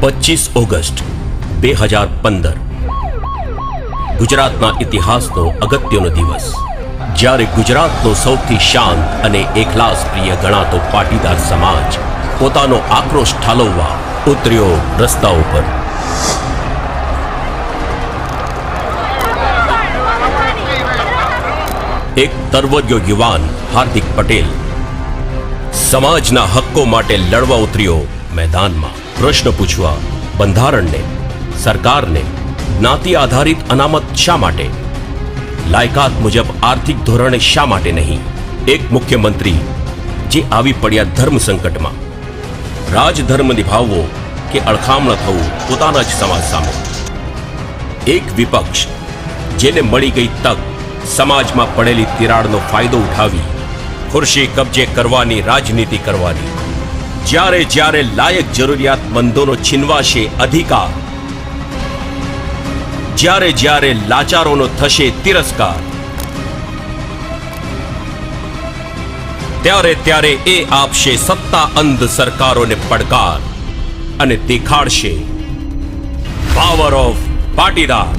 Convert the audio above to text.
25 August 2015 ગુજરાતના ઇતિહાસનો અગત્યનો દિવસ, જ્યારે ગુજરાતનો સૌથી શાંત અને એકલાસ પ્રિય ગણાતો પાટીદાર સમાજ પોતાનો આક્રોશ ઠાલવવા ઉતર્યો રસ્તા ઉપર. એક તરવરિયો યુવાન હાર્દિક પટેલ સમાજના હક્કો માટે લડવા ઉતર્યો મેદાનમાં. પ્રશ્ન પૂછવા બંધારણને, સરકારને જ્ઞાતિ આધારિત અનામત શા માટે, લાયકાત મુજબ આર્થિક ધોરણે શા માટે નહીં? એક મુખ્યમંત્રી જે આવી પડ્યા ધર્મ સંકટમાં, રાજધર્મ નિભાવવો કે અળખામણ થવું પોતાના જ સમાજ સામે. એક વિપક્ષ જેને મળી ગઈ તક સમાજમાં પડેલી તિરાડનો ફાયદો ઉઠાવી ખુરશી કબજે કરવાની રાજનીતિ કરવાની. જ્યારે જ્યારે લાયક જરૂરિયાતમંદોનો છીનવાશે અધિકાર, જ્યારે જ્યારે લાચારોનો થશે તિરસ્કાર, ત્યારે ત્યારે એ આપશે સત્તા અંધ સરકારોને પડકાર અને દેખાડશે પાવર ઓફ પાટીદાર.